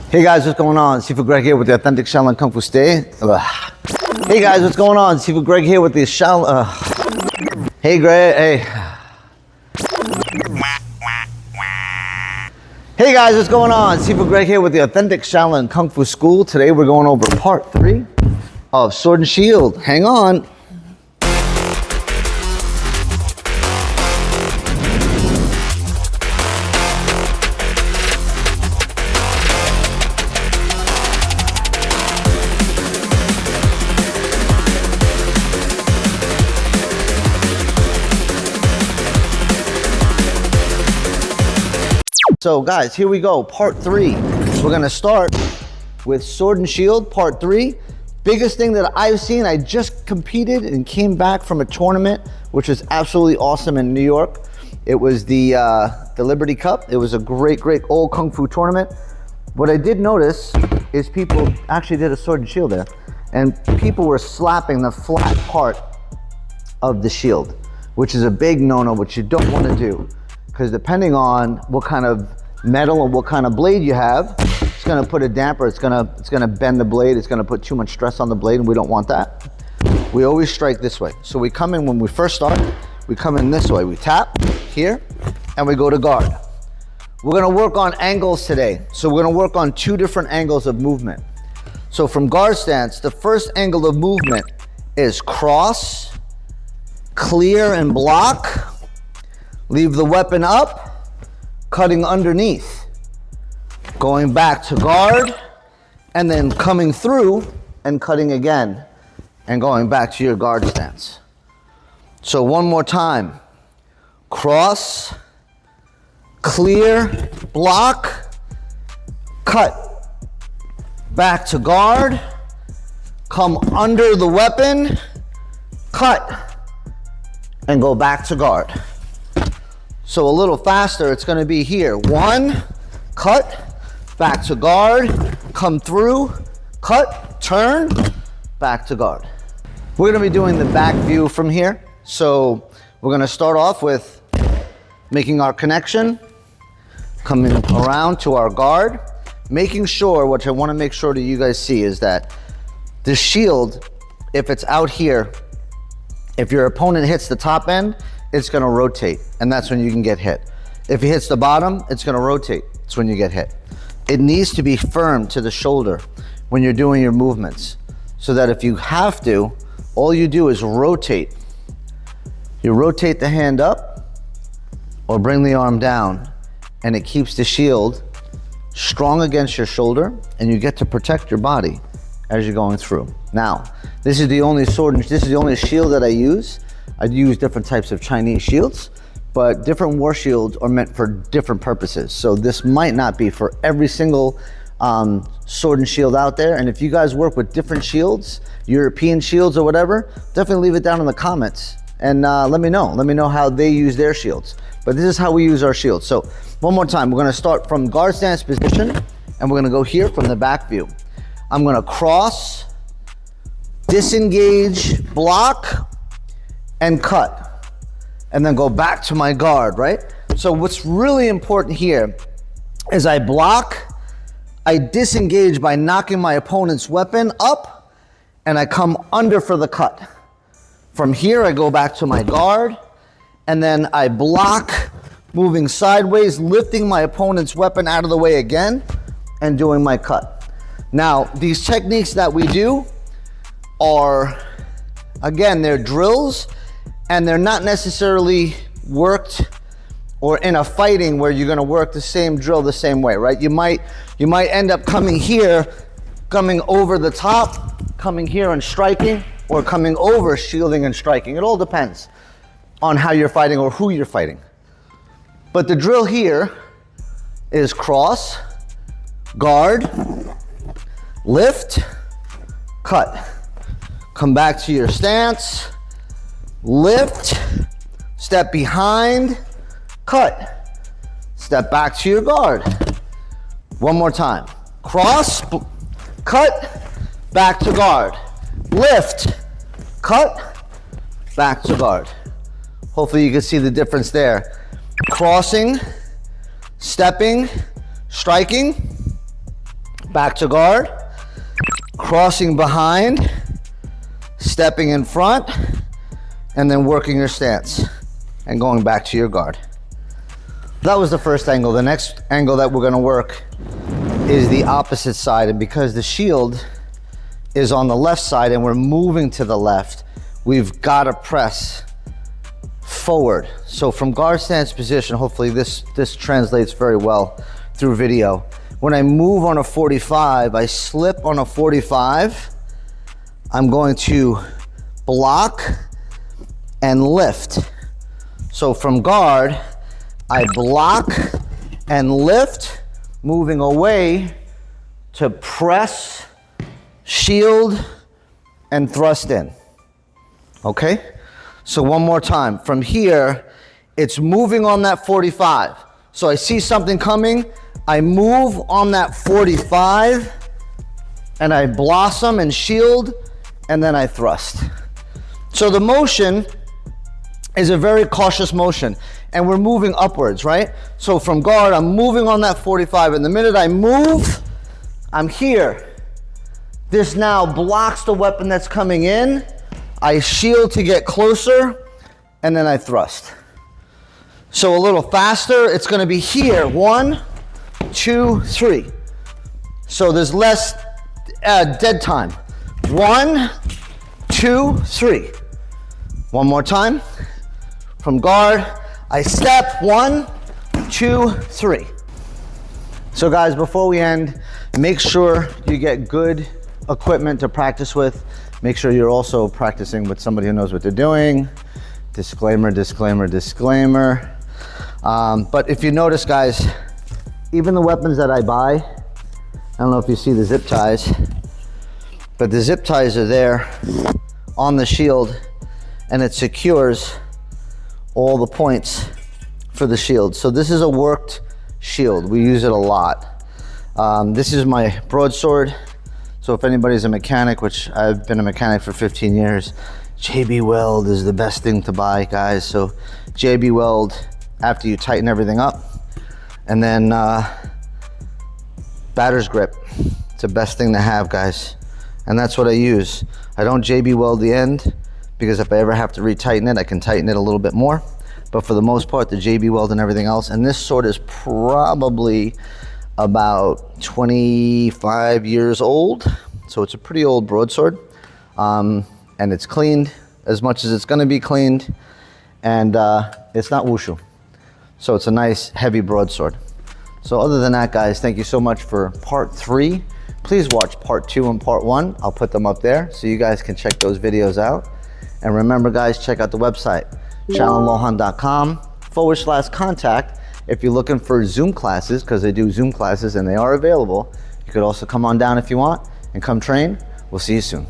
Hey guys, what's going on? Sifu Greg here with the authentic Shaolin Kung Fu stay. Hey guys, what's going on? Sifu Greg here with the Shaolin. Hey Greg, hey. Hey guys, what's going on? Sifu Greg here with the authentic Shaolin Kung Fu School. Today we're going over part 3 of Sword and Shield. Hang on. So guys, here we go, part 3. We're gonna start with Sword and Shield, part 3. Biggest thing that I've seen, I just competed and came back from a tournament, which was absolutely awesome in New York. It was the Liberty Cup. It was a great old Kung Fu tournament. What I did notice is people actually did a Sword and Shield there, and people were slapping the flat part of the shield, which is a big no-no, which you don't wanna do. Because depending on what kind of metal and what kind of blade you have, it's gonna put a damper, it's gonna bend the blade, it's gonna put too much stress on the blade, and we don't want that. We always strike this way. So we come in, when we first start, we come in this way. We tap here, and we go to guard. We're gonna work on angles today. So we're gonna work on 2 different angles of movement. So from guard stance, the first angle of movement is cross, clear and block, leave the weapon up, cutting underneath, going back to guard, and then coming through and cutting again, and going back to your guard stance. So one more time. Cross, clear, block, cut, back to guard, come under the weapon, cut, and go back to guard. So a little faster, it's gonna be here. 1, cut, back to guard, come through, cut, turn, back to guard. We're gonna be doing the back view from here. So we're gonna start off with making our connection, coming around to our guard, making sure, which I wanna make sure that you guys see, is that the shield, if it's out here, if your opponent hits the top end, it's gonna rotate, and that's when you can get hit. If he hits the bottom, it's gonna rotate. It's when you get hit. It needs to be firm to the shoulder when you're doing your movements, so that if you have to, all you do is rotate. You rotate the hand up or bring the arm down, and it keeps the shield strong against your shoulder, and you get to protect your body as you're going through. Now, this is the only shield that I use. I use different types of Chinese shields, but different war shields are meant for different purposes. So this might not be for every single sword and shield out there. And if you guys work with different shields, European shields or whatever, definitely leave it down in the comments and let me know. Let me know how they use their shields. But this is how we use our shields. So one more time, we're gonna start from guard stance position, and we're gonna go here from the back view. I'm gonna cross, disengage, block, and cut, and then go back to my guard, right? So what's really important here is I block, I disengage by knocking my opponent's weapon up, and I come under for the cut. From here, I go back to my guard, and then I block, moving sideways, lifting my opponent's weapon out of the way again, and doing my cut. Now, these techniques that we do are, again, they're drills, and they're not necessarily worked or in a fighting where you're gonna work the same drill the same way, right? You might end up coming here, coming over the top, coming here and striking, or coming over, shielding and striking. It all depends on how you're fighting or who you're fighting. But the drill here is cross, guard, lift, cut. Come back to your stance, lift, step behind, cut, step back to your guard. One more time. Cross, cut, back to guard. Lift, cut, back to guard. Hopefully you can see the difference there. Crossing, stepping, striking, back to guard, crossing behind, stepping in front, and then working your stance and going back to your guard. That was the first angle. The next angle that we're gonna work is the opposite side, and because the shield is on the left side and we're moving to the left, we've gotta press forward. So from guard stance position, hopefully this translates very well through video. When I move on a 45, I slip on a 45, I'm going to block and lift. So from guard, I block and lift, moving away to press, shield, and thrust in. Okay? So one more time. From here, it's moving on that 45. So I see something coming, I move on that 45, and I blossom and shield, and then I thrust. So the motion is a very cautious motion, and we're moving upwards, right? So from guard, I'm moving on that 45, and the minute I move, I'm here. This now blocks the weapon that's coming in. I shield to get closer, and then I thrust. So a little faster, it's gonna be here. 1, 2, 3. So there's less dead time. 1, 2, 3. One more time. From guard, I step. 1, 2, 3. So guys, before we end, make sure you get good equipment to practice with. Make sure you're also practicing with somebody who knows what they're doing. Disclaimer, disclaimer, disclaimer. But if you notice, guys, even the weapons that I buy, I don't know if you see the zip ties, but the zip ties are there on the shield, and it secures all the points for the shield. So this is a worked shield. We use it a lot. This is my broadsword. So if anybody's a mechanic, which I've been a mechanic for 15 years, JB Weld is the best thing to buy, guys. So JB Weld, after you tighten everything up, and then batter's grip. It's the best thing to have, guys. And that's what I use. I don't JB Weld the end, because if I ever have to retighten it, I can tighten it a little bit more. But for the most part, the JB Weld and everything else, and this sword is probably about 25 years old. So it's a pretty old broadsword. And it's cleaned as much as it's gonna be cleaned. And it's not wushu. So it's a nice heavy broadsword. So other than that, guys, thank you so much for part 3. Please watch part 2 and part 1. I'll put them up there so you guys can check those videos out. And remember, guys, check out the website, shaolinlohan.com/contact. If you're looking for Zoom classes, because they do Zoom classes and they are available, you could also come on down if you want and come train. We'll see you soon.